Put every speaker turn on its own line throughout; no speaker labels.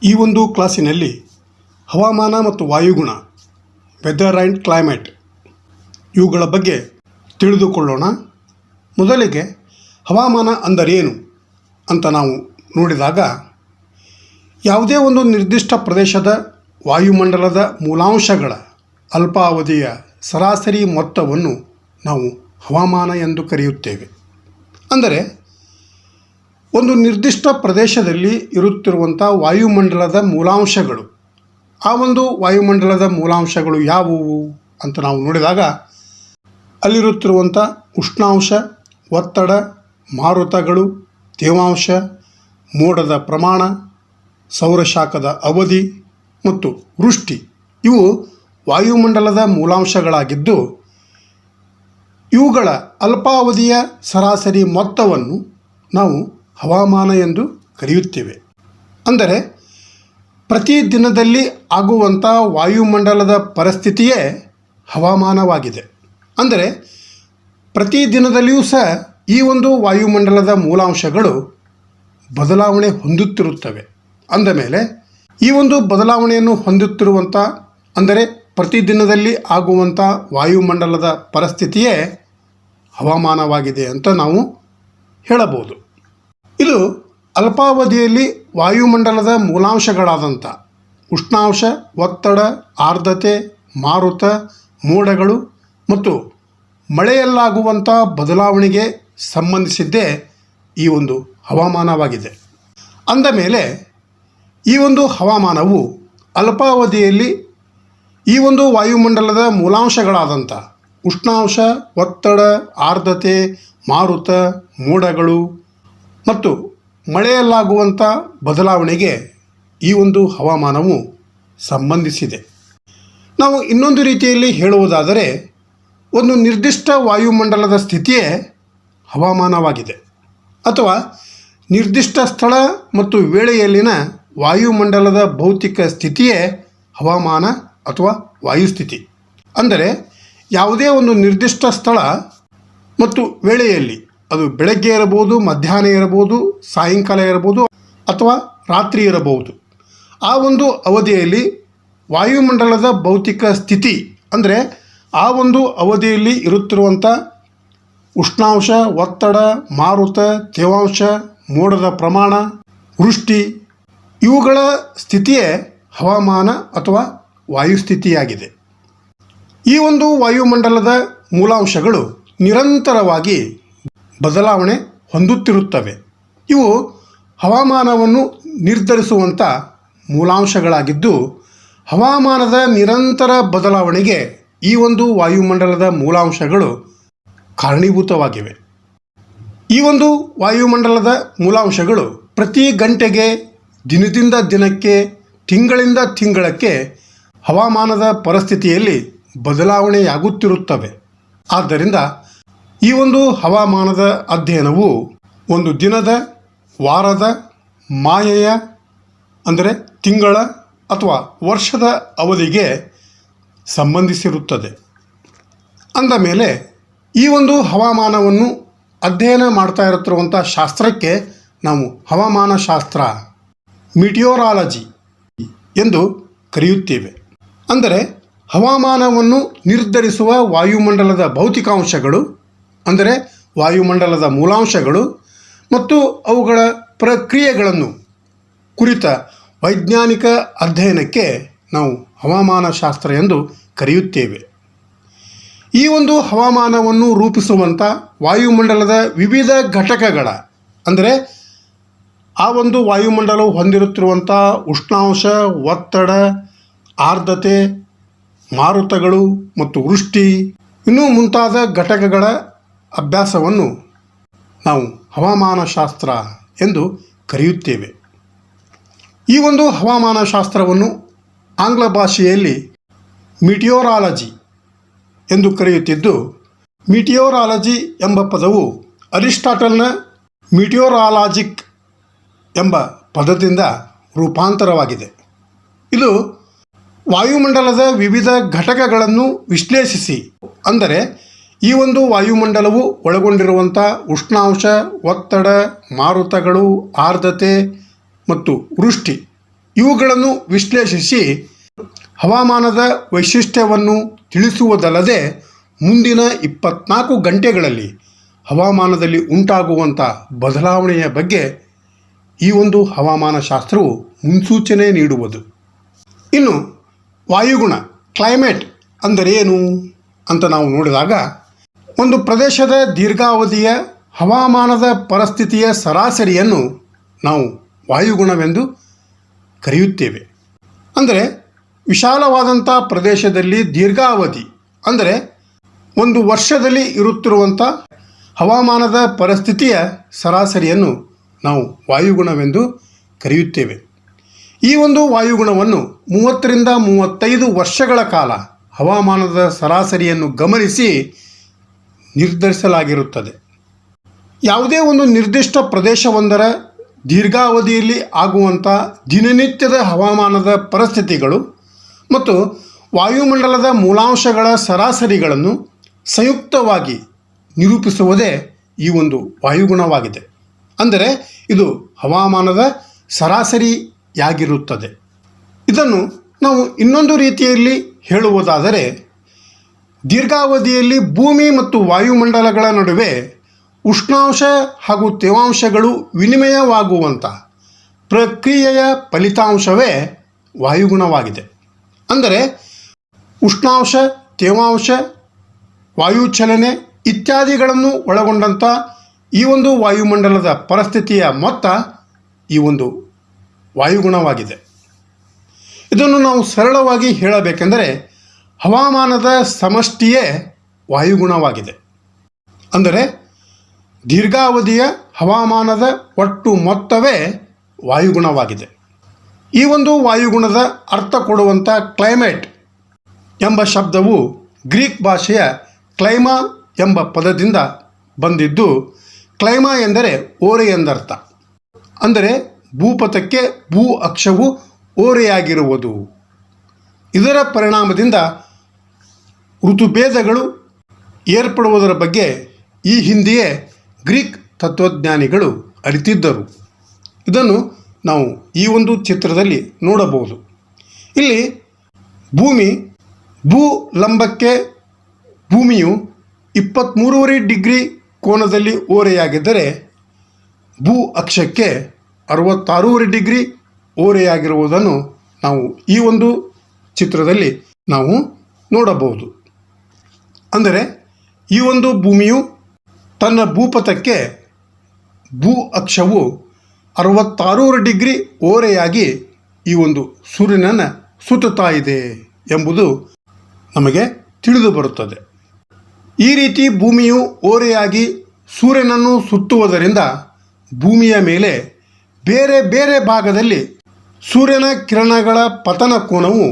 ಈ ಒಂದು ಕ್ಲಾಸಿನಲ್ಲಿ ಹವಾಮಾನ ಮತ್ತು ವಾಯುಗುಣ, ವೆದರ್ ಆ್ಯಂಡ್ ಕ್ಲೈಮೇಟ್ ಇವುಗಳ ಬಗ್ಗೆ ತಿಳಿದುಕೊಳ್ಳೋಣ. ಮೊದಲಿಗೆ ಹವಾಮಾನ ಅಂದರೇನು ಅಂತ ನಾವು ನೋಡಿದಾಗ, ಯಾವುದೇ ಒಂದು ನಿರ್ದಿಷ್ಟ ಪ್ರದೇಶದ ವಾಯುಮಂಡಲದ ಮೂಲಾಂಶಗಳ ಅಲ್ಪಾವಧಿಯ ಸರಾಸರಿ ಮೊತ್ತವನ್ನು ನಾವು ಹವಾಮಾನ ಎಂದು ಕರೆಯುತ್ತೇವೆ. ಅಂದರೆ ಒಂದು ನಿರ್ದಿಷ್ಟ ಪ್ರದೇಶದಲ್ಲಿ ಇರುತ್ತಿರುವಂಥ ವಾಯುಮಂಡಲದ ಮೂಲಾಂಶಗಳು, ಆ ಒಂದು ವಾಯುಮಂಡಲದ ಮೂಲಾಂಶಗಳು ಯಾವುವು ಅಂತ ನಾವು ನೋಡಿದಾಗ, ಅಲ್ಲಿರುತ್ತಿರುವಂಥ ಉಷ್ಣಾಂಶ, ಒತ್ತಡ, ಮಾರುತಗಳು, ತೇವಾಂಶ, ಮೋಡದ ಪ್ರಮಾಣ, ಸೌರಶಾಖದ ಅವಧಿ ಮತ್ತು ವೃಷ್ಟಿ ಇವು ವಾಯುಮಂಡಲದ ಮೂಲಾಂಶಗಳಾಗಿದ್ದು, ಇವುಗಳ ಅಲ್ಪಾವಧಿಯ ಸರಾಸರಿ ಮೊತ್ತವನ್ನು ನಾವು ಹವಾಮಾನ ಎಂದು ಕರೆಯುತ್ತೇವೆ. ಅಂದರೆ ಪ್ರತಿ ದಿನದಲ್ಲಿ ಆಗುವಂಥ ವಾಯುಮಂಡಲದ ಪರಿಸ್ಥಿತಿಯೇ ಹವಾಮಾನವಾಗಿದೆ. ಅಂದರೆ ಪ್ರತಿ ದಿನದಲ್ಲಿಯೂ ಸಹ ಈ ಒಂದು ವಾಯುಮಂಡಲದ ಮೂಲಾಂಶಗಳು ಬದಲಾವಣೆ ಹೊಂದುತ್ತಿರುತ್ತವೆ. ಅಂದಮೇಲೆ ಈ ಒಂದು ಬದಲಾವಣೆಯನ್ನು ಹೊಂದುತ್ತಿರುವಂಥ, ಅಂದರೆ ಪ್ರತಿದಿನದಲ್ಲಿ ಆಗುವಂಥ ವಾಯುಮಂಡಲದ ಪರಿಸ್ಥಿತಿಯೇ ಹವಾಮಾನವಾಗಿದೆ ಅಂತ ನಾವು ಹೇಳಬಹುದು. ಇದು ಅಲ್ಪಾವಧಿಯಲ್ಲಿ ವಾಯುಮಂಡಲದ ಮೂಲಾಂಶಗಳಾದಂಥ ಉಷ್ಣಾಂಶ, ಒತ್ತಡ, ಆರ್ದ್ರತೆ, ಮಾರುತ, ಮೋಡಗಳು ಮತ್ತು ಮಳೆಯಲ್ಲಾಗುವಂಥ ಬದಲಾವಣೆಗೆ ಸಂಬಂಧಿಸಿದ್ದೇ ಈ ಒಂದು ಹವಾಮಾನವಾಗಿದೆ. ಅಂದಮೇಲೆ ಈ ಒಂದು ಹವಾಮಾನವು ಅಲ್ಪಾವಧಿಯಲ್ಲಿ ಈ ಒಂದು ವಾಯುಮಂಡಲದ ಮೂಲಾಂಶಗಳಾದಂಥ ಉಷ್ಣಾಂಶ, ಒತ್ತಡ, ಆರ್ದ್ರತೆ, ಮಾರುತ, ಮೋಡಗಳು ಮತ್ತು ಮಳೆಯಲ್ಲಾಗುವಂಥ ಬದಲಾವಣೆಗೆ ಈ ಒಂದು ಹವಾಮಾನವು ಸಂಬಂಧಿಸಿದೆ. ನಾವು ಇನ್ನೊಂದು ರೀತಿಯಲ್ಲಿ ಹೇಳುವುದಾದರೆ, ಒಂದು ನಿರ್ದಿಷ್ಟ ವಾಯುಮಂಡಲದ ಸ್ಥಿತಿಯೇ ಹವಾಮಾನವಾಗಿದೆ, ಅಥವಾ ನಿರ್ದಿಷ್ಟ ಸ್ಥಳ ಮತ್ತು ವೇಳೆಯಲ್ಲಿನ ವಾಯುಮಂಡಲದ ಭೌತಿಕ ಸ್ಥಿತಿಯೇ ಹವಾಮಾನ ಅಥವಾ ವಾಯುಸ್ಥಿತಿ. ಅಂದರೆ ಯಾವುದೇ ಒಂದು ನಿರ್ದಿಷ್ಟ ಸ್ಥಳ ಮತ್ತು ವೇಳೆಯಲ್ಲಿ, ಅದು ಬೆಳಗ್ಗೆ ಇರಬಹುದು, ಮಧ್ಯಾಹ್ನ ಇರಬಹುದು, ಸಾಯಂಕಾಲ ಇರಬಹುದು ಅಥವಾ ರಾತ್ರಿ ಇರಬಹುದು, ಆ ಒಂದು ಅವಧಿಯಲ್ಲಿ ವಾಯುಮಂಡಲದ ಭೌತಿಕ ಸ್ಥಿತಿ, ಅಂದರೆ ಆ ಒಂದು ಅವಧಿಯಲ್ಲಿ ಇರುತ್ತಿರುವಂಥ ಉಷ್ಣಾಂಶ, ಒತ್ತಡ, ಮಾರುತ, ತೇವಾಂಶ, ಮೋಡದ ಪ್ರಮಾಣ, ವೃಷ್ಟಿ ಇವುಗಳ ಸ್ಥಿತಿಯೇ ಹವಾಮಾನ ಅಥವಾ ವಾಯುಸ್ಥಿತಿಯಾಗಿದೆ. ಈ ಒಂದು ವಾಯುಮಂಡಲದ ಮೂಲಾಂಶಗಳು ನಿರಂತರವಾಗಿ ಬದಲಾವಣೆ ಹೊಂದುತ್ತಿರುತ್ತವೆ. ಇವು ಹವಾಮಾನವನ್ನು ನಿರ್ಧರಿಸುವಂಥ ಮೂಲಾಂಶಗಳಾಗಿದ್ದು, ಹವಾಮಾನದ ನಿರಂತರ ಬದಲಾವಣೆಗೆ ಈ ಒಂದು ವಾಯುಮಂಡಲದ ಮೂಲಾಂಶಗಳು ಕಾರಣೀಭೂತವಾಗಿವೆ. ಈ ಒಂದು ವಾಯುಮಂಡಲದ ಮೂಲಾಂಶಗಳು ಪ್ರತಿ ಗಂಟೆಗೆ, ದಿನದಿಂದ ದಿನಕ್ಕೆ, ತಿಂಗಳಿಂದ ತಿಂಗಳಕ್ಕೆ ಹವಾಮಾನದ ಪರಿಸ್ಥಿತಿಯಲ್ಲಿ ಬದಲಾವಣೆಯಾಗುತ್ತಿರುತ್ತವೆ. ಆದ್ದರಿಂದ ಈ ಒಂದು ಹವಾಮಾನದ ಅಧ್ಯಯನವು ಒಂದು ದಿನದ, ವಾರದ, ಮಾಹೆಯ ಅಂದರೆ ತಿಂಗಳ ಅಥವಾ ವರ್ಷದ ಅವಧಿಗೆ ಸಂಬಂಧಿಸಿರುತ್ತದೆ. ಅಂದಮೇಲೆ ಈ ಒಂದು ಹವಾಮಾನವನ್ನು ಅಧ್ಯಯನ ಮಾಡ್ತಾ ಇರುತ್ತಿರುವಂಥ ಶಾಸ್ತ್ರಕ್ಕೆ ನಾವು ಹವಾಮಾನ ಶಾಸ್ತ್ರ, ಮಿಟಿಯೋರಾಲಜಿ ಎಂದು ಕರೆಯುತ್ತೇವೆ. ಅಂದರೆ ಹವಾಮಾನವನ್ನು ನಿರ್ಧರಿಸುವ ವಾಯುಮಂಡಲದ ಭೌತಿಕಾಂಶಗಳು, ಅಂದರೆ ವಾಯುಮಂಡಲದ ಮೂಲಾಂಶಗಳು ಮತ್ತು ಅವುಗಳ ಪ್ರಕ್ರಿಯೆಗಳನ್ನು ಕುರಿತ ವೈಜ್ಞಾನಿಕ ಅಧ್ಯಯನಕ್ಕೆ ನಾವು ಹವಾಮಾನ ಶಾಸ್ತ್ರ ಎಂದು ಕರೆಯುತ್ತೇವೆ. ಈ ಒಂದು ಹವಾಮಾನವನ್ನು ರೂಪಿಸುವಂಥ ವಾಯುಮಂಡಲದ ವಿವಿಧ ಘಟಕಗಳ, ಅಂದರೆ ಆ ಒಂದು ವಾಯುಮಂಡಲವು ಹೊಂದಿರುತ್ತಿರುವಂಥ ಉಷ್ಣಾಂಶ, ಒತ್ತಡ, ಆರ್ದ್ರತೆ, ಮಾರುತಗಳು ಮತ್ತು ವೃಷ್ಟಿ ಇನ್ನೂ ಮುಂತಾದ ಘಟಕಗಳ ಅಭ್ಯಾಸವನ್ನು ನಾವು ಹವಾಮಾನ ಶಾಸ್ತ್ರ ಎಂದು ಕರೆಯುತ್ತೇವೆ. ಈ ಒಂದು ಹವಾಮಾನ ಶಾಸ್ತ್ರವನ್ನು ಆಂಗ್ಲ ಭಾಷೆಯಲ್ಲಿ ಮಿಟಿಯೋರಾಲಜಿ ಎಂದು ಕರೆಯುತ್ತಿದ್ದು, ಮಿಟಿಯೋರಾಲಜಿ ಎಂಬ ಪದವು ಅರಿಸ್ಟಾಟಲ್ನ ಮಿಟಿಯೋರಾಲಾಜಿಕ್ ಎಂಬ ಪದದಿಂದ ರೂಪಾಂತರವಾಗಿದೆ. ಇದು ವಾಯುಮಂಡಲದ ವಿವಿಧ ಘಟಕಗಳನ್ನು ವಿಶ್ಲೇಷಿಸಿ, ಅಂದರೆ ಈ ಒಂದು ವಾಯುಮಂಡಲವು ಒಳಗೊಂಡಿರುವಂಥ ಉಷ್ಣಾಂಶ, ಒತ್ತಡ, ಮಾರುತಗಳು, ಆರ್ದ್ರತೆ ಮತ್ತು ವೃಷ್ಟಿ ಇವುಗಳನ್ನು ವಿಶ್ಲೇಷಿಸಿ ಹವಾಮಾನದ ವೈಶಿಷ್ಟ್ಯವನ್ನು ತಿಳಿಸುವುದಲ್ಲದೆ ಮುಂದಿನ 24 ಗಂಟೆಗಳಲ್ಲಿ ಹವಾಮಾನದಲ್ಲಿ ಉಂಟಾಗುವಂಥ ಬದಲಾವಣೆಯ ಬಗ್ಗೆ ಈ ಒಂದು ಹವಾಮಾನ ಶಾಸ್ತ್ರವು ಮುನ್ಸೂಚನೆ ನೀಡುವುದು. ಇನ್ನು ವಾಯುಗುಣ ಕ್ಲೈಮೇಟ್ ಅಂದರೇನು ಅಂತ ನಾವು ನೋಡಿದಾಗ, ಒಂದು ಪ್ರದೇಶದ ದೀರ್ಘಾವಧಿಯ ಹವಾಮಾನದ ಪರಿಸ್ಥಿತಿಯ ಸರಾಸರಿಯನ್ನು ನಾವು ವಾಯುಗುಣವೆಂದು ಕರೆಯುತ್ತೇವೆ. ಅಂದರೆ ವಿಶಾಲವಾದಂಥ ಪ್ರದೇಶದಲ್ಲಿ ದೀರ್ಘಾವಧಿ ಅಂದರೆ ಒಂದು ವರ್ಷದಲ್ಲಿ ಇರುತ್ತಿರುವಂಥ ಹವಾಮಾನದ ಪರಿಸ್ಥಿತಿಯ ಸರಾಸರಿಯನ್ನು ನಾವು ವಾಯುಗುಣವೆಂದು ಕರೆಯುತ್ತೇವೆ. ಈ ಒಂದು ವಾಯುಗುಣವನ್ನು 30ರಿಂದ 35 ವರ್ಷಗಳ ಕಾಲ ಹವಾಮಾನದ ಸರಾಸರಿಯನ್ನು ಗಮನಿಸಿ ನಿರ್ಧರಿಸಲಾಗಿರುತ್ತದೆ. ಯಾವುದೇ ಒಂದು ನಿರ್ದಿಷ್ಟ ಪ್ರದೇಶವೊಂದರ ದೀರ್ಘಾವಧಿಯಲ್ಲಿ ಆಗುವಂಥ ದಿನನಿತ್ಯದ ಹವಾಮಾನದ ಪರಿಸ್ಥಿತಿಗಳು ಮತ್ತು ವಾಯುಮಂಡಲದ ಮೂಲಾಂಶಗಳ ಸರಾಸರಿಗಳನ್ನು ಸಂಯುಕ್ತವಾಗಿ ನಿರೂಪಿಸುವುದೇ ಈ ಒಂದು ವಾಯುಗುಣವಾಗಿದೆ. ಅಂದರೆ ಇದು ಹವಾಮಾನದ ಸರಾಸರಿಯಾಗಿರುತ್ತದೆ. ಇದನ್ನು ನಾವು ಇನ್ನೊಂದು ರೀತಿಯಲ್ಲಿ ಹೇಳುವುದಾದರೆ, ದೀರ್ಘಾವಧಿಯಲ್ಲಿ ಭೂಮಿ ಮತ್ತು ವಾಯುಮಂಡಲಗಳ ನಡುವೆ ಉಷ್ಣಾಂಶ ಹಾಗೂ ತೇವಾಂಶಗಳು ವಿನಿಮಯವಾಗುವಂಥ ಪ್ರಕ್ರಿಯೆಯ ಫಲಿತಾಂಶವೇ ವಾಯುಗುಣವಾಗಿದೆ. ಅಂದರೆ ಉಷ್ಣಾಂಶ, ತೇವಾಂಶ, ವಾಯುಚಲನೆ ಇತ್ಯಾದಿಗಳನ್ನು ಒಳಗೊಂಡಂಥ ಈ ಒಂದು ವಾಯುಮಂಡಲದ ಪರಿಸ್ಥಿತಿಯ ಮೊತ್ತ ಈ ಒಂದು ವಾಯುಗುಣವಾಗಿದೆ. ಇದನ್ನು ನಾವು ಸರಳವಾಗಿ ಹೇಳಬೇಕೆಂದರೆ ಹವಾಮಾನದ ಸಮಷ್ಟಿಯೇ ವಾಯುಗುಣವಾಗಿದೆ. ಅಂದರೆ ದೀರ್ಘಾವಧಿಯ ಹವಾಮಾನದ ಒಟ್ಟು ಮೊತ್ತವೇ ವಾಯುಗುಣವಾಗಿದೆ. ಈ ಒಂದು ವಾಯುಗುಣದ ಅರ್ಥ ಕೊಡುವಂಥ ಕ್ಲೈಮೇಟ್ ಎಂಬ ಶಬ್ದವು ಗ್ರೀಕ್ ಭಾಷೆಯ ಕ್ಲೈಮಾ ಎಂಬ ಪದದಿಂದ ಬಂದಿದ್ದು, ಕ್ಲೈಮಾ ಎಂದರೆ ಓರೆ ಎಂದರ್ಥ. ಅಂದರೆ ಭೂಪಥಕ್ಕೆ ಭೂ ಅಕ್ಷವು ಓರೆಯಾಗಿರುವುದು. ಇದರ ಪರಿಣಾಮದಿಂದ ಋತುಭೇದಗಳು ಏರ್ಪಡುವುದರ ಬಗ್ಗೆ ಈ ಹಿಂದೆಯೇ ಗ್ರೀಕ್ ತತ್ವಜ್ಞಾನಿಗಳು ಅರಿತಿದ್ದರು. ಇದನ್ನು ನಾವು ಈ ಒಂದು ಚಿತ್ರದಲ್ಲಿ ನೋಡಬಹುದು. ಇಲ್ಲಿ ಭೂಲಂಬಕ್ಕೆ ಭೂಮಿಯು 23.5 ಡಿಗ್ರಿ ಕೋನದಲ್ಲಿ ಓರೆಯಾಗಿದ್ದರೆ ಭೂ ಅಕ್ಷಕ್ಕೆ 66 ಡಿಗ್ರಿ ಓರೆಯಾಗಿರುವುದನ್ನು ನಾವು ಈ ಒಂದು ಚಿತ್ರದಲ್ಲಿ ನಾವು ನೋಡಬಹುದು. ಅಂದರೆ ಈ ಒಂದು ಭೂಮಿಯು ತನ್ನ ಭೂಪಥಕ್ಕೆ ಭೂ ಅಕ್ಷವು 66 ಡಿಗ್ರಿ ಓರೆಯಾಗಿ ಈ ಒಂದು ಸೂರ್ಯನನ್ನು ಸುತ್ತುತ್ತಾ ಇದೆ ಎಂಬುದು ನಮಗೆ ತಿಳಿದು ಬರುತ್ತದೆ. ಈ ರೀತಿ ಭೂಮಿಯು ಓರೆಯಾಗಿ ಸೂರ್ಯನನ್ನು ಸುತ್ತುವುದರಿಂದ ಭೂಮಿಯ ಮೇಲೆ ಬೇರೆ ಬೇರೆ ಭಾಗದಲ್ಲಿ ಸೂರ್ಯನ ಕಿರಣಗಳ ಪತನ ಕೋನವು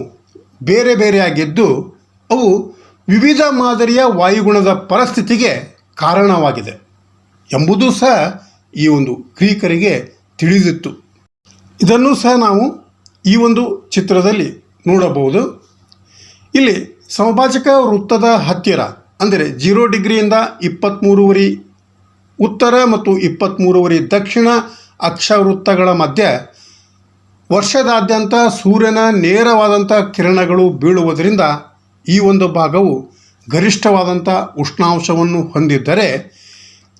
ಬೇರೆ ಬೇರೆಯಾಗಿದ್ದು ಅವು ವಿವಿಧ ಮಾದರಿಯ ವಾಯುಗುಣದ ಪರಿಸ್ಥಿತಿಗೆ ಕಾರಣವಾಗಿದೆ ಎಂಬುದು ಸಹ ಈ ಒಂದು ಗ್ರೀಕರಿಗೆ ತಿಳಿದಿತ್ತು. ಇದನ್ನು ಸಹ ನಾವು ಈ ಒಂದು ಚಿತ್ರದಲ್ಲಿ ನೋಡಬಹುದು. ಇಲ್ಲಿ ಸಮಭಾಜಕ ವೃತ್ತದ ಹತ್ತಿರ ಅಂದರೆ 0 ಡಿಗ್ರಿಯಿಂದ 23.5 ಉತ್ತರ ಮತ್ತು 23.5 ದಕ್ಷಿಣ ಅಕ್ಷ ವೃತ್ತಗಳ ಮಧ್ಯೆ ವರ್ಷದಾದ್ಯಂತ ಸೂರ್ಯನ ನೇರವಾದಂಥ ಕಿರಣಗಳು ಬೀಳುವುದರಿಂದ ಈ ಒಂದು ಭಾಗವು ಗರಿಷ್ಠವಾದಂಥ ಉಷ್ಣಾಂಶವನ್ನು ಹೊಂದಿದ್ದರೆ,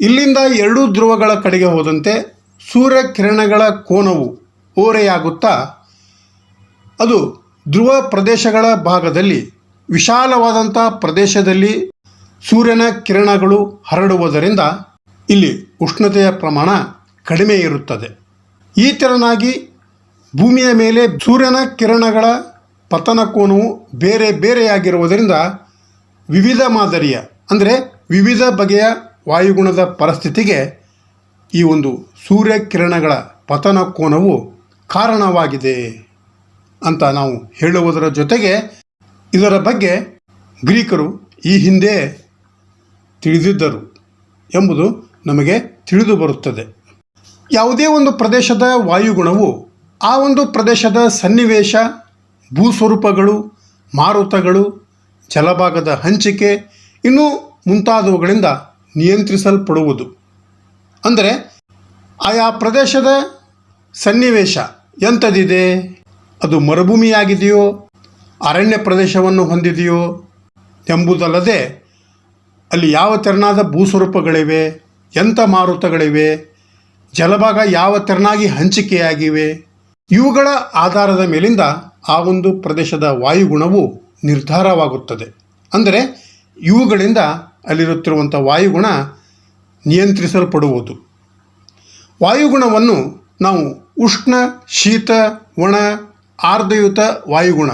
ಇಲ್ಲಿಂದ 2 ಧ್ರುವಗಳ ಕಡೆಗೆ ಹೋದಂತೆ ಸೂರ್ಯ ಕಿರಣಗಳ ಕೋನವು ಓರೆಯಾಗುತ್ತಾ ಅದು ಧ್ರುವ ಪ್ರದೇಶಗಳ ಭಾಗದಲ್ಲಿ ವಿಶಾಲವಾದಂಥ ಪ್ರದೇಶದಲ್ಲಿ ಸೂರ್ಯನ ಕಿರಣಗಳು ಹರಡುವುದರಿಂದ ಇಲ್ಲಿ ಉಷ್ಣತೆಯ ಪ್ರಮಾಣ ಕಡಿಮೆ ಇರುತ್ತದೆ. ಈ ತೆರನಾಗಿ ಭೂಮಿಯ ಮೇಲೆ ಸೂರ್ಯನ ಕಿರಣಗಳ ಪತನ ಕೋನವು ಬೇರೆ ಬೇರೆಯಾಗಿರುವುದರಿಂದ ವಿವಿಧ ಮಾದರಿಯ ಅಂದರೆ ವಿವಿಧ ಬಗೆಯ ವಾಯುಗುಣದ ಪರಿಸ್ಥಿತಿಗೆ ಈ ಒಂದು ಸೂರ್ಯ ಕಿರಣಗಳ ಪತನ ಕೋನವು ಕಾರಣವಾಗಿದೆ ಅಂತ ನಾವು ಹೇಳುವುದರ ಜೊತೆಗೆ ಇದರ ಬಗ್ಗೆ ಗ್ರೀಕರು ಈ ಹಿಂದೆ ತಿಳಿದಿದ್ದರು ಎಂಬುದು ನಮಗೆ ತಿಳಿದು ಬರುತ್ತದೆ. ಯಾವುದೇ ಒಂದು ಪ್ರದೇಶದ ವಾಯುಗುಣವು ಆ ಒಂದು ಪ್ರದೇಶದ ಸನ್ನಿವೇಶ, ಭೂಸ್ವರೂಪಗಳು, ಮಾರುತಗಳು, ಜಲಭಾಗದ ಹಂಚಿಕೆ ಇನ್ನೂ ಮುಂತಾದವುಗಳಿಂದ ನಿಯಂತ್ರಿಸಲ್ಪಡುವುದು. ಅಂದರೆ ಆಯಾ ಪ್ರದೇಶದ ಸನ್ನಿವೇಶ ಎಂಥದಿದೆ, ಅದು ಮರುಭೂಮಿಯಾಗಿದೆಯೋ ಅರಣ್ಯ ಪ್ರದೇಶವನ್ನು ಹೊಂದಿದೆಯೋ ಎಂಬುದಲ್ಲದೆ ಅಲ್ಲಿ ಯಾವ ತೆರನಾದ ಭೂಸ್ವರೂಪಗಳಿವೆ, ಎಂಥ ಮಾರುತಗಳಿವೆ, ಜಲಭಾಗ ಯಾವ ತೆರನಾಗಿ ಹಂಚಿಕೆಯಾಗಿವೆ, ಇವುಗಳ ಆಧಾರದ ಮೇಲಿಂದ ಆ ಒಂದು ಪ್ರದೇಶದ ವಾಯುಗುಣವು ನಿರ್ಧಾರವಾಗುತ್ತದೆ. ಅಂದರೆ ಇವುಗಳಿಂದ ಅಲ್ಲಿರುತ್ತಿರುವಂಥ ವಾಯುಗುಣ ನಿಯಂತ್ರಿಸಲ್ಪಡುವುದು. ವಾಯುಗುಣವನ್ನು ನಾವು ಉಷ್ಣ, ಶೀತ, ಒಣ, ಆರ್ದ್ರಯುತ ವಾಯುಗುಣ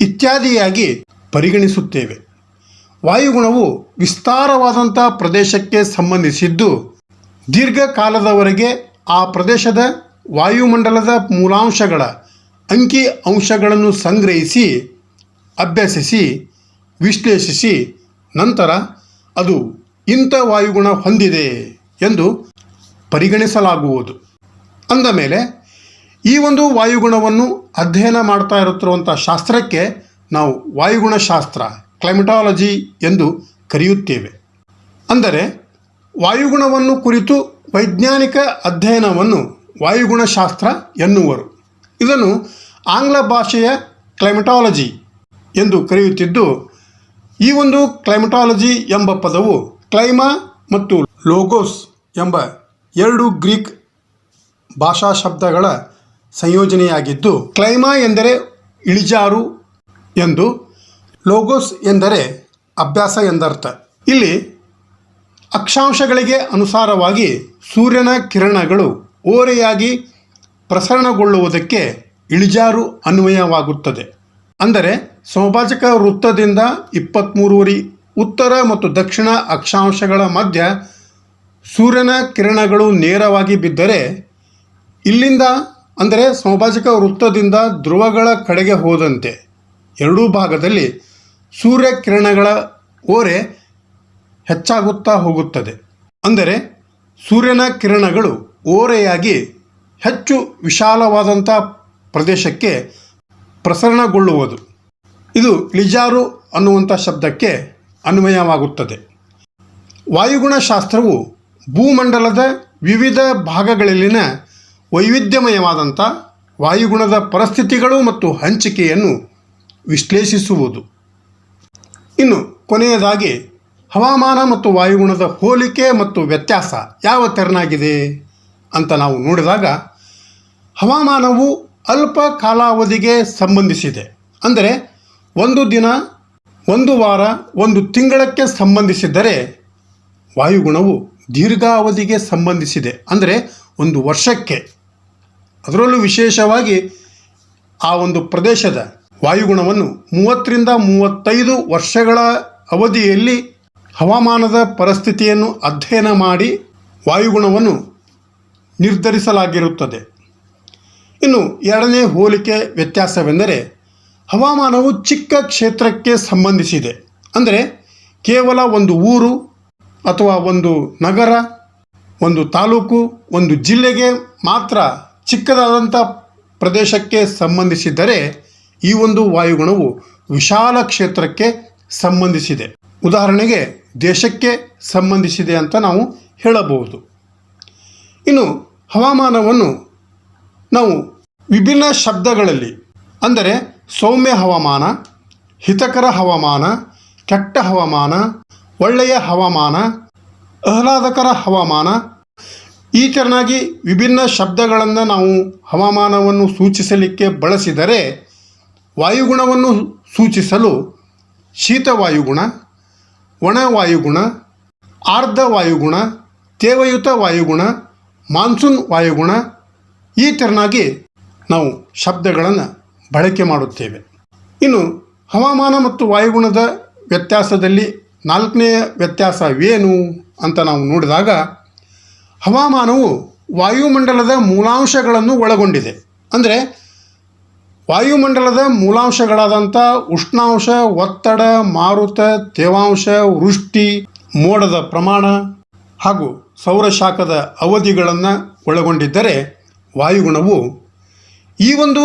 ಇತ್ಯಾದಿಯಾಗಿ ಪರಿಗಣಿಸುತ್ತೇವೆ. ವಾಯುಗುಣವು ವಿಸ್ತಾರವಾದಂಥ ಪ್ರದೇಶಕ್ಕೆ ಸಂಬಂಧಿಸಿದ್ದು ದೀರ್ಘಕಾಲದವರೆಗೆ ಆ ಪ್ರದೇಶದ ವಾಯುಮಂಡಲದ ಮೂಲಾಂಶಗಳ ಅಂಕಿ ಅಂಶಗಳನ್ನು ಸಂಗ್ರಹಿಸಿ ಅಭ್ಯಸಿಸಿ ವಿಶ್ಲೇಷಿಸಿ ನಂತರ ಅದು ಇಂಥ ವಾಯುಗುಣ ಹೊಂದಿದೆ ಎಂದು ಪರಿಗಣಿಸಲಾಗುವುದು. ಅಂದ ಮೇಲೆ ಈ ಒಂದು ವಾಯುಗುಣವನ್ನು ಅಧ್ಯಯನ ಮಾಡ್ತಾ ಇರುತ್ತಿರುವಂಥ ಶಾಸ್ತ್ರಕ್ಕೆ ನಾವು ವಾಯುಗುಣಶಾಸ್ತ್ರ ಕ್ಲೈಮಟಾಲಜಿ ಎಂದು ಕರೆಯುತ್ತೇವೆ. ಅಂದರೆ ವಾಯುಗುಣವನ್ನು ಕುರಿತು ವೈಜ್ಞಾನಿಕ ಅಧ್ಯಯನವನ್ನು ವಾಯುಗುಣಶಾಸ್ತ್ರ ಎನ್ನುವರು. ಇದನ್ನು ಆಂಗ್ಲ ಭಾಷೆಯ ಕ್ಲೈಮಟಾಲಜಿ ಎಂದು ಕರೆಯುತ್ತಿದ್ದು, ಈ ಒಂದು ಕ್ಲೈಮಟಾಲಜಿ ಎಂಬ ಪದವು ಕ್ಲೈಮಾ ಮತ್ತು ಲೋಗೋಸ್ ಎಂಬ ಎರಡು ಗ್ರೀಕ್ ಭಾಷಾ ಶಬ್ದಗಳ ಸಂಯೋಜನೆಯಾಗಿದ್ದು, ಕ್ಲೈಮಾ ಎಂದರೆ ಇಳಿಜಾರು ಎಂದು, ಲೋಗೋಸ್ ಎಂದರೆ ಅಭ್ಯಾಸ ಎಂದರ್ಥ. ಇಲ್ಲಿ ಅಕ್ಷಾಂಶಗಳಿಗೆ ಅನುಸಾರವಾಗಿ ಸೂರ್ಯನ ಕಿರಣಗಳು ಓರೆಯಾಗಿ ಪ್ರಸರಣಗೊಳ್ಳುವುದಕ್ಕೆ ಇಳಿಜಾರು ಅನ್ವಯವಾಗುತ್ತದೆ. ಅಂದರೆ ಸಮಭಾಜಕ ವೃತ್ತದಿಂದ 23 ಉತ್ತರ ಮತ್ತು ದಕ್ಷಿಣ ಅಕ್ಷಾಂಶಗಳ ಮಧ್ಯ ಸೂರ್ಯನ ಕಿರಣಗಳು ನೇರವಾಗಿ ಬಿದ್ದರೆ ಇಲ್ಲಿಂದ ಅಂದರೆ ಸಮಭಾಜಕ ವೃತ್ತದಿಂದ ಧ್ರುವಗಳ ಕಡೆಗೆ ಹೋದಂತೆ ಎರಡೂ ಭಾಗದಲ್ಲಿ ಸೂರ್ಯ ಕಿರಣಗಳ ಓರೆ ಹೆಚ್ಚಾಗುತ್ತಾ ಹೋಗುತ್ತದೆ. ಅಂದರೆ ಸೂರ್ಯನ ಕಿರಣಗಳು ಓರೆಯಾಗಿ ಹೆಚ್ಚು ವಿಶಾಲವಾದಂಥ ಪ್ರದೇಶಕ್ಕೆ ಪ್ರಸರಣಗೊಳ್ಳುವುದು. ಇದು ಇಳಿಜಾರು ಅನ್ನುವಂಥ ಶಬ್ದಕ್ಕೆ ಅನ್ವಯವಾಗುತ್ತದೆ. ವಾಯುಗುಣಶಾಸ್ತ್ರವು ಭೂಮಂಡಲದ ವಿವಿಧ ಭಾಗಗಳಲ್ಲಿನ ವೈವಿಧ್ಯಮಯವಾದಂಥ ವಾಯುಗುಣದ ಪರಿಸ್ಥಿತಿಗಳು ಮತ್ತು ಹಂಚಿಕೆಯನ್ನು ವಿಶ್ಲೇಷಿಸುವುದು. ಇನ್ನು ಕೊನೆಯದಾಗಿ ಹವಾಮಾನ ಮತ್ತು ವಾಯುಗುಣದ ಹೋಲಿಕೆ ಮತ್ತು ವ್ಯತ್ಯಾಸ ಯಾವ ತೆರನಾಗಿದೆ ಅಂತ ನಾವು ನೋಡಿದಾಗ, ಹವಾಮಾನವು ಅಲ್ಪ ಕಾಲಾವಧಿಗೆ ಸಂಬಂಧಿಸಿದೆ. ಅಂದರೆ ಒಂದು ದಿನ, ಒಂದು ವಾರ, ಒಂದು ತಿಂಗಳಕ್ಕೆ ಸಂಬಂಧಿಸಿದ್ದರೆ ವಾಯುಗುಣವು ದೀರ್ಘಾವಧಿಗೆ ಸಂಬಂಧಿಸಿದೆ. ಅಂದರೆ ಒಂದು ವರ್ಷಕ್ಕೆ, ಅದರಲ್ಲೂ ವಿಶೇಷವಾಗಿ ಆ ಒಂದು ಪ್ರದೇಶದ ವಾಯುಗುಣವನ್ನು 30 ರಿಂದ 35 ವರ್ಷಗಳ ಅವಧಿಯಲ್ಲಿ ಹವಾಮಾನದ ಪರಿಸ್ಥಿತಿಯನ್ನು ಅಧ್ಯಯನ ಮಾಡಿ ವಾಯುಗುಣವನ್ನು ನಿರ್ಧರಿಸಲಾಗಿರುತ್ತದೆ. ಇನ್ನು ಎರಡನೇ ಹೋಲಿಕೆ ವ್ಯತ್ಯಾಸವೆಂದರೆ ಹವಾಮಾನವು ಚಿಕ್ಕ ಕ್ಷೇತ್ರಕ್ಕೆ ಸಂಬಂಧಿಸಿದೆ. ಅಂದರೆ ಕೇವಲ ಒಂದು ಊರು ಅಥವಾ ಒಂದು ನಗರ, ಒಂದು ತಾಲೂಕು, ಒಂದು ಜಿಲ್ಲೆಗೆ ಮಾತ್ರ ಚಿಕ್ಕದಾದಂಥ ಪ್ರದೇಶಕ್ಕೆ ಸಂಬಂಧಿಸಿದ್ದರೆ ಈ ಒಂದು ವಾಯುಗುಣವು ವಿಶಾಲ ಕ್ಷೇತ್ರಕ್ಕೆ ಸಂಬಂಧಿಸಿದೆ. ಉದಾಹರಣೆಗೆ ದೇಶಕ್ಕೆ ಸಂಬಂಧಿಸಿದೆ ಅಂತ ನಾವು ಹೇಳಬಹುದು. ಇನ್ನು ಹವಾಮಾನವನ್ನು ನಾವು ವಿಭಿನ್ನ ಶಬ್ದಗಳಲ್ಲಿ, ಅಂದರೆ ಸೌಮ್ಯ ಹವಾಮಾನ, ಹಿತಕರ ಹವಾಮಾನ, ಕೆಟ್ಟ ಹವಾಮಾನ, ಒಳ್ಳೆಯ ಹವಾಮಾನ, ಆಹ್ಲಾದಕರ ಹವಾಮಾನ, ಈ ತೆರನಾಗಿ ವಿಭಿನ್ನ ಶಬ್ದಗಳನ್ನು ನಾವು ಹವಾಮಾನವನ್ನು ಸೂಚಿಸಲಿಕ್ಕೆ ಬಳಸಿದರೆ ವಾಯುಗುಣವನ್ನು ಸೂಚಿಸಲು ಶೀತವಾಯುಗುಣ, ಒಣ ವಾಯುಗುಣ, ಆರ್ದ್ರ ವಾಯುಗುಣ, ತೇವಯುತ ವಾಯುಗುಣ, ಮಾನ್ಸೂನ್ ವಾಯುಗುಣ, ಈ ತೆರನಾಗಿ ನಾವು ಶಬ್ದಗಳನ್ನು ಬಳಕೆ ಮಾಡುತ್ತೇವೆ. ಇನ್ನು ಹವಾಮಾನ ಮತ್ತು ವಾಯುಗುಣದ ವ್ಯತ್ಯಾಸದಲ್ಲಿ ನಾಲ್ಕನೆಯ ವ್ಯತ್ಯಾಸವೇನು ಅಂತ ನಾವು ನೋಡಿದಾಗ, ಹವಾಮಾನವು ವಾಯುಮಂಡಲದ ಮೂಲಾಂಶಗಳನ್ನು ಒಳಗೊಂಡಿದೆ. ಅಂದರೆ ವಾಯುಮಂಡಲದ ಮೂಲಾಂಶಗಳಾದಂಥ ಉಷ್ಣಾಂಶ, ಒತ್ತಡ, ಮಾರುತ, ತೇವಾಂಶ, ವೃಷ್ಟಿ, ಮೋಡದ ಪ್ರಮಾಣ ಹಾಗೂ ಸೌರಶಾಖದ ಅವಧಿಗಳನ್ನು ಒಳಗೊಂಡಿದ್ದರೆ, ವಾಯುಗುಣವು ಈ ಒಂದು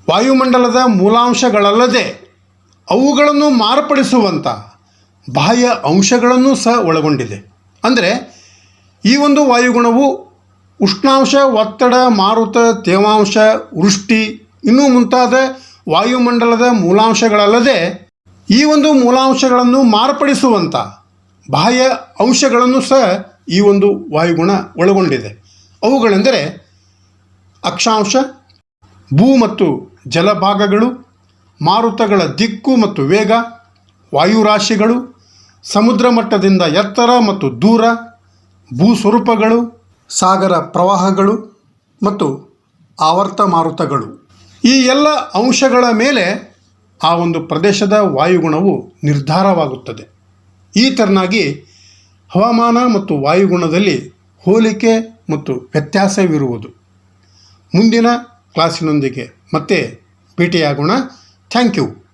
ವಾಯುಮಂಡಲದ ಮೂಲಾಂಶಗಳಲ್ಲದೆ ಅವುಗಳನ್ನು ಮಾರ್ಪಡಿಸುವಂಥ ಬಾಹ್ಯ ಅಂಶಗಳನ್ನು ಸಹ ಒಳಗೊಂಡಿದೆ. ಅಂದರೆ ಈ ಒಂದು ವಾಯುಗುಣವು ಉಷ್ಣಾಂಶ, ಒತ್ತಡ, ಮಾರುತ, ತೇವಾಂಶ, ವೃಷ್ಟಿ ಇನ್ನೂ ಮುಂತಾದ ವಾಯುಮಂಡಲದ ಮೂಲಾಂಶಗಳಲ್ಲದೆ ಈ ಒಂದು ಮೂಲಾಂಶಗಳನ್ನು ಮಾರ್ಪಡಿಸುವಂಥ ಬಾಹ್ಯ ಅಂಶಗಳನ್ನು ಸಹ ಈ ಒಂದು ವಾಯುಗುಣ ಒಳಗೊಂಡಿದೆ. ಅವುಗಳೆಂದರೆ ಅಕ್ಷಾಂಶ, ಭೂ ಮತ್ತು ಜಲಭಾಗಗಳು, ಮಾರುತಗಳ ದಿಕ್ಕು ಮತ್ತು ವೇಗ, ವಾಯುರಾಶಿಗಳು, ಸಮುದ್ರ ಮಟ್ಟದಿಂದ ಎತ್ತರ ಮತ್ತು ದೂರ, ಭೂಸ್ವರೂಪಗಳು, ಸಾಗರ ಪ್ರವಾಹಗಳು ಮತ್ತು ಆವರ್ತ ಮಾರುತಗಳು. ಈ ಎಲ್ಲ ಅಂಶಗಳ ಮೇಲೆ ಆ ಒಂದು ಪ್ರದೇಶದ ವಾಯುಗುಣವು ನಿರ್ಧಾರವಾಗುತ್ತದೆ. ಈ ತೆರನಾಗಿ ಹವಾಮಾನ ಮತ್ತು ವಾಯುಗುಣದಲ್ಲಿ ಹೋಲಿಕೆ ಮತ್ತು ವ್ಯತ್ಯಾಸವಿರುವುದು. ಮುಂದಿನ ಕ್ಲಾಸಿನೊಂದಿಗೆ ಮತ್ತೆ ಭೇಟಿಯಾಗೋಣ. Thank you.